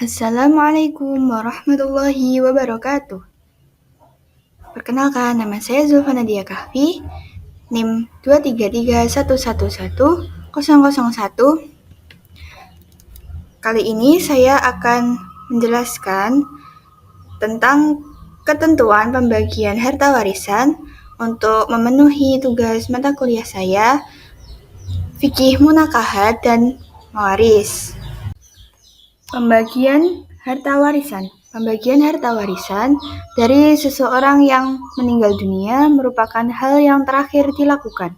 Assalamualaikum warahmatullahi wabarakatuh. Perkenalkan, nama saya Zulfa Nadia Kahfi, NIM 233111001. Kali ini saya akan menjelaskan tentang ketentuan pembagian harta warisan untuk memenuhi tugas mata kuliah saya, Fikih Munakahat dan Mawaris. Pembagian harta warisan dari seseorang yang meninggal dunia merupakan hal yang terakhir dilakukan.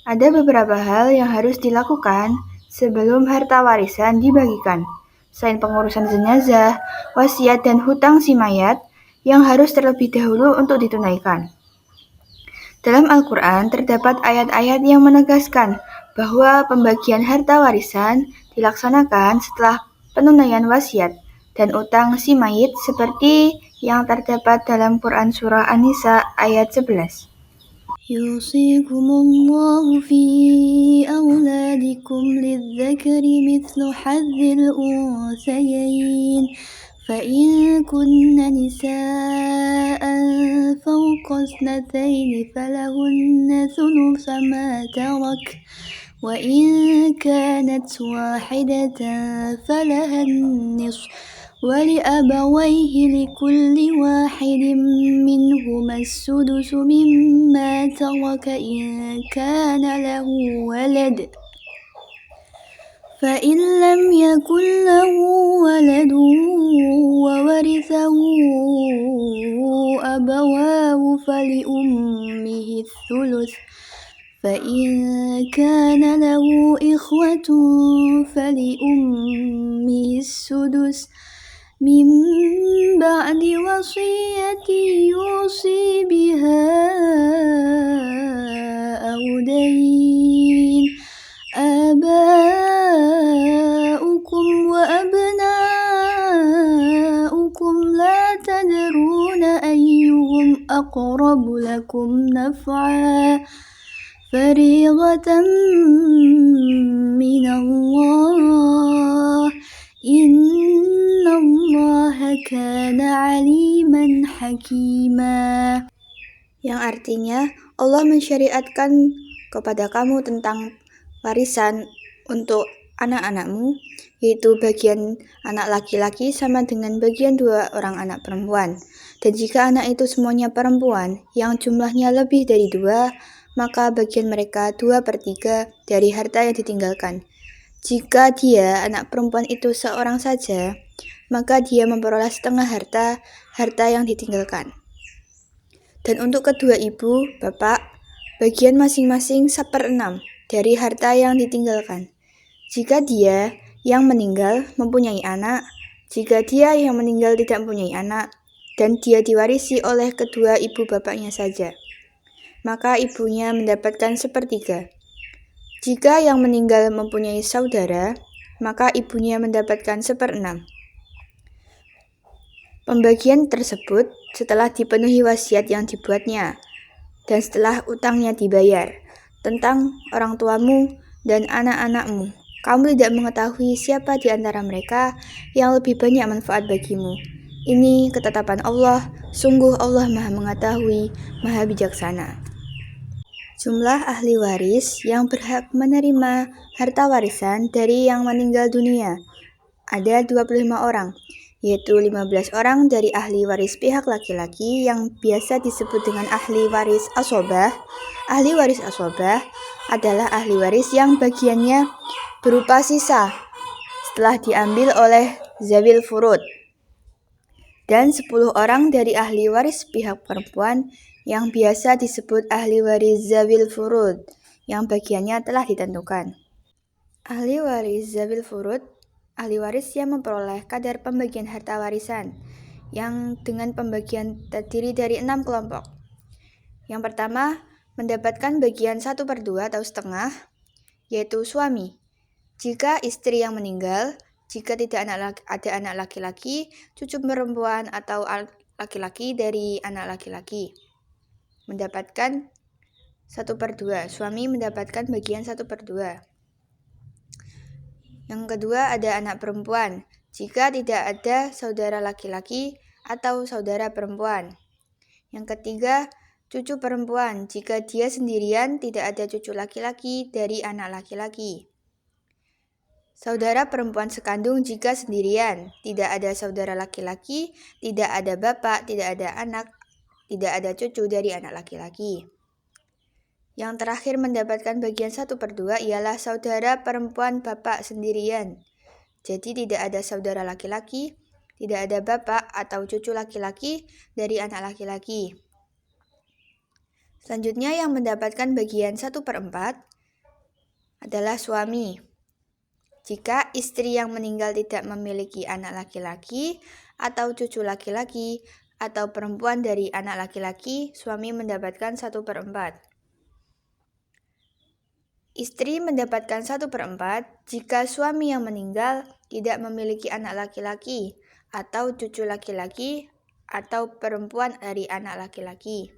Ada beberapa hal yang harus dilakukan sebelum harta warisan dibagikan. Selain pengurusan jenazah, wasiat dan hutang si mayat yang harus terlebih dahulu untuk ditunaikan. Dalam Al-Quran terdapat ayat-ayat yang menegaskan bahwa pembagian harta warisan dilaksanakan setelah penunaian wasiat dan utang si mayit seperti yang terdapat dalam Quran Surah An-Nisa ayat 11. Yusikumullahu fi awladikum lidzakari mithlu hadzil unsayain فإن كن نساء فوق اثنتين فلهن ثلث ما ترك وإن كانت واحدة فلها النصف ولأبويه لكل واحد منهما السدس مما ترك إن كان له ولد فإن لم يكن له ولد وورثه أبواه فلأمه الثلث فإن كان له إخوة فلأمه السدس من بعد وصية يوصي بها أو دين آباؤكم وأبناؤكم لا تدرون أيهم أقرب لكم نفعا فريضة من الله إن الله كان عليما حكيما. Yang artinya Allah mensyariatkan kepada kamu tentang warisan untuk anak-anakmu, yaitu bagian anak laki-laki sama dengan bagian 2 orang anak perempuan. Dan jika anak itu semuanya perempuan yang jumlahnya lebih dari 2, maka bagian mereka 2/3 dari harta yang ditinggalkan. Jika dia anak perempuan itu seorang saja, maka dia memperoleh setengah harta yang ditinggalkan. Dan untuk kedua ibu, bapak, bagian masing-masing 1/6 dari harta yang ditinggalkan. Jika dia yang meninggal mempunyai anak, jika dia yang meninggal tidak mempunyai anak, dan dia diwarisi oleh kedua ibu bapaknya saja, maka ibunya mendapatkan 1/3. Jika yang meninggal mempunyai saudara, maka ibunya mendapatkan 1/6. Pembagian tersebut setelah dipenuhi wasiat yang dibuatnya, dan setelah utangnya dibayar. Tentang orang tuamu dan anak-anakmu, kamu tidak mengetahui siapa di antara mereka yang lebih banyak manfaat bagimu. Ini ketetapan Allah, sungguh Allah Maha Mengetahui, Maha Bijaksana. Jumlah ahli waris yang berhak menerima harta warisan dari yang meninggal dunia ada 25 orang, yaitu 15 orang dari ahli waris pihak laki-laki yang biasa disebut dengan ahli waris asobah. Ahli waris asobah adalah ahli waris yang bagiannya berupa sisa setelah diambil oleh zawil furud. Dan 10 orang dari ahli waris pihak perempuan yang biasa disebut ahli waris zawil furud, yang bagiannya telah ditentukan. Ahli waris zawil furud, ahli waris yang memperoleh kadar pembagian harta warisan, yang dengan pembagian terdiri dari 6 kelompok. Yang pertama, mendapatkan bagian 1/2 atau setengah, yaitu suami. Jika istri yang meninggal, jika tidak ada anak laki-laki, cucu perempuan atau laki-laki dari anak laki-laki, mendapatkan 1/2. Suami mendapatkan bagian 1/2. Yang kedua ada anak perempuan. jika tidak ada saudara laki-laki atau saudara perempuan. Yang ketiga, cucu perempuan jika dia sendirian tidak ada cucu laki-laki dari anak laki-laki. Saudara perempuan sekandung jika sendirian, tidak ada saudara laki-laki, tidak ada bapak, tidak ada anak, tidak ada cucu dari anak laki-laki. Yang terakhir mendapatkan bagian 1/2 ialah saudara perempuan bapak sendirian. Jadi tidak ada saudara laki-laki, tidak ada bapak atau cucu laki-laki dari anak laki-laki. Selanjutnya yang mendapatkan bagian 1/4 adalah suami. Jika istri yang meninggal tidak memiliki anak laki-laki atau cucu laki-laki atau perempuan dari anak laki-laki, suami mendapatkan 1/4. Istri mendapatkan 1/4 jika suami yang meninggal tidak memiliki anak laki-laki atau cucu laki-laki atau perempuan dari anak laki-laki.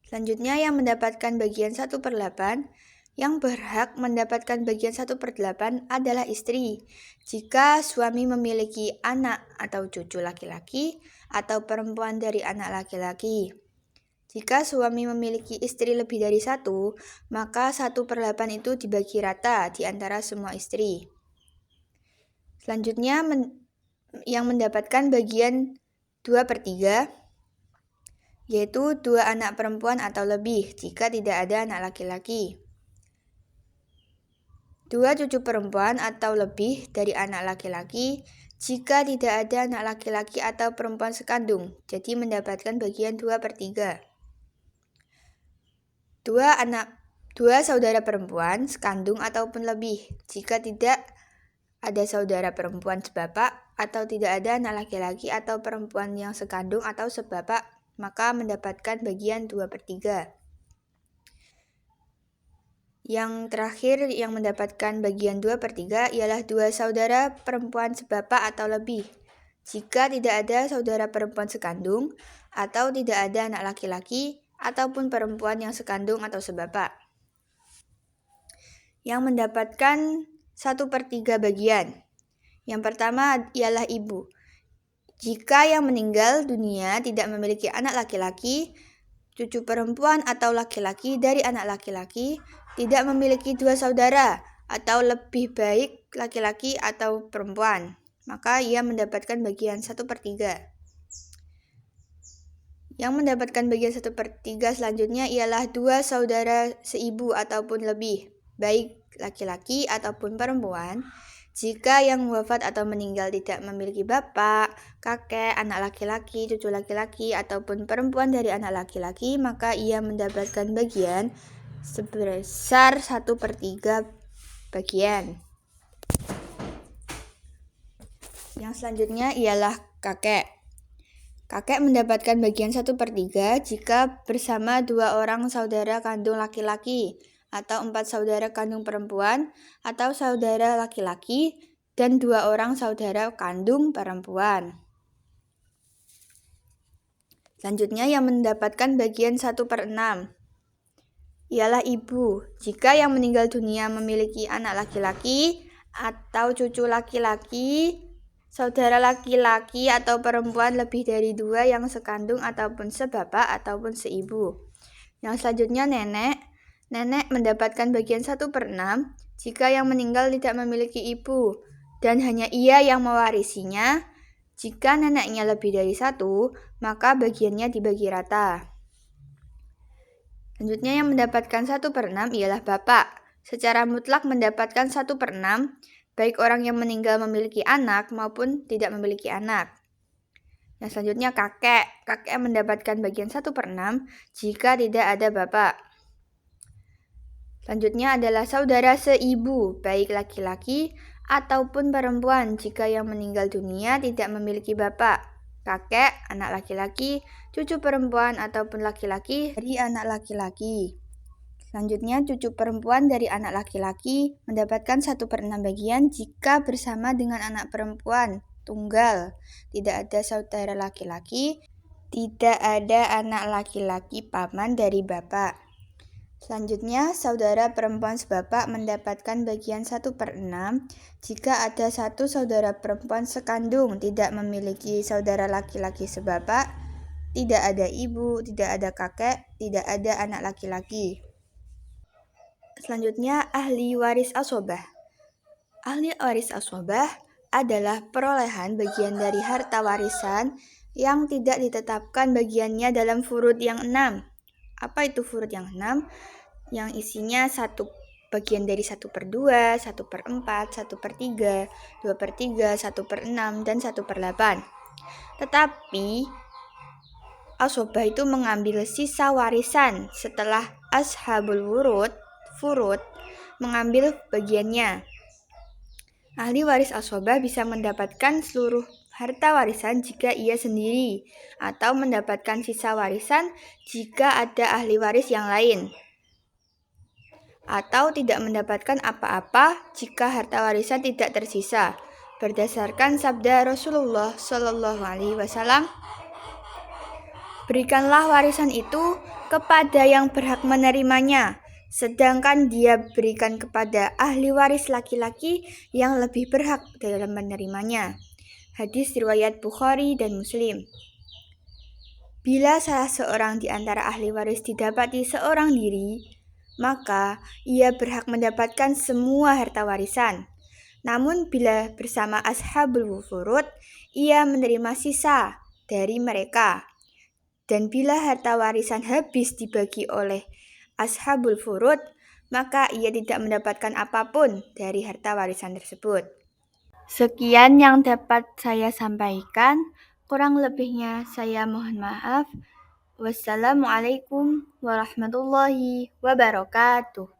Selanjutnya yang mendapatkan bagian 1/8, yang berhak mendapatkan bagian 1/8 adalah istri. Jika suami memiliki anak atau cucu laki-laki atau perempuan dari anak laki-laki. Jika suami memiliki istri lebih dari 1, maka 1/8 itu dibagi rata di antara semua istri. Selanjutnya yang mendapatkan bagian 2/3, yaitu 2 anak perempuan atau lebih jika tidak ada anak laki-laki. 2 cucu perempuan atau lebih dari anak laki-laki jika tidak ada anak laki-laki atau perempuan sekandung, jadi mendapatkan bagian 2/3. 2 saudara perempuan sekandung ataupun lebih jika tidak ada saudara perempuan sebapak atau tidak ada anak laki-laki atau perempuan yang sekandung atau sebapak, maka mendapatkan bagian 2/3. Yang terakhir yang mendapatkan bagian 2/3 ialah 2 saudara perempuan sebapak atau lebih. Jika tidak ada saudara perempuan sekandung atau tidak ada anak laki-laki ataupun perempuan yang sekandung atau sebapak. Yang mendapatkan 1/3 bagian. Yang pertama ialah ibu. Jika yang meninggal dunia tidak memiliki anak laki-laki, cucu perempuan atau laki-laki dari anak laki-laki, tidak memiliki 2 saudara atau lebih baik laki-laki atau perempuan, maka ia mendapatkan bagian 1/3. Yang mendapatkan bagian 1/3 selanjutnya ialah 2 saudara seibu ataupun lebih, baik laki-laki ataupun perempuan. Jika yang wafat atau meninggal tidak memiliki bapak, kakek, anak laki-laki, cucu laki-laki, ataupun perempuan dari anak laki-laki, maka ia mendapatkan bagian sebesar 1/3 bagian. Yang selanjutnya ialah kakek. Kakek mendapatkan bagian 1/3 jika bersama 2 orang saudara kandung laki-laki, atau 4 saudara kandung perempuan, atau saudara laki-laki, dan 2 orang saudara kandung perempuan. Selanjutnya yang mendapatkan bagian 1/6 ialah ibu. Jika yang meninggal dunia memiliki anak laki-laki atau cucu laki-laki, saudara laki-laki atau perempuan lebih dari 2 yang sekandung ataupun sebapak ataupun seibu. Yang selanjutnya nenek. Nenek mendapatkan bagian 1/6 jika yang meninggal tidak memiliki ibu dan hanya ia yang mewarisinya. Jika neneknya lebih dari 1, maka bagiannya dibagi rata. Selanjutnya yang mendapatkan 1/6 ialah bapak. Secara mutlak mendapatkan 1/6, baik orang yang meninggal memiliki anak maupun tidak memiliki anak. Yang selanjutnya kakek. Kakek mendapatkan bagian 1/6 jika tidak ada bapak. Selanjutnya adalah saudara seibu, baik laki-laki ataupun perempuan jika yang meninggal dunia tidak memiliki bapak, kakek, anak laki-laki, cucu perempuan ataupun laki-laki dari anak laki-laki. Selanjutnya cucu perempuan dari anak laki-laki mendapatkan 1/6 bagian jika bersama dengan anak perempuan tunggal, tidak ada saudara laki-laki, tidak ada anak laki-laki paman dari bapak. Selanjutnya, saudara perempuan sebapak mendapatkan bagian 1/6 jika ada satu saudara perempuan sekandung tidak memiliki saudara laki-laki sebapak, tidak ada ibu, tidak ada kakek, tidak ada anak laki-laki. Selanjutnya, ahli waris asobah. Ahli waris asobah adalah perolehan bagian dari harta warisan yang tidak ditetapkan bagiannya dalam furud yang 6. Apa itu furud yang 6? Yang isinya bagian dari 1/2, 1/4, 1/3, 2/3, 1/6, dan 1/8. Tetapi asobah itu mengambil sisa warisan setelah ashabul furud mengambil bagiannya. Ahli waris asobah bisa mendapatkan seluruh harta warisan jika ia sendiri, atau mendapatkan sisa warisan jika ada ahli waris yang lain, atau tidak mendapatkan apa-apa jika harta warisan tidak tersisa. Berdasarkan sabda Rasulullah Shallallahu Alaihi Wasallam, berikanlah warisan itu kepada yang berhak menerimanya, sedangkan dia berikan kepada ahli waris laki-laki yang lebih berhak dalam menerimanya. Hadis riwayat Bukhari dan Muslim. Bila salah seorang di antara ahli waris didapati seorang diri, maka ia berhak mendapatkan semua harta warisan. Namun bila bersama ashabul furud, ia menerima sisa dari mereka. Dan bila harta warisan habis dibagi oleh ashabul furud, maka ia tidak mendapatkan apapun dari harta warisan tersebut. Sekian yang dapat saya sampaikan. Kurang lebihnya saya mohon maaf. Wassalamualaikum warahmatullahi wabarakatuh.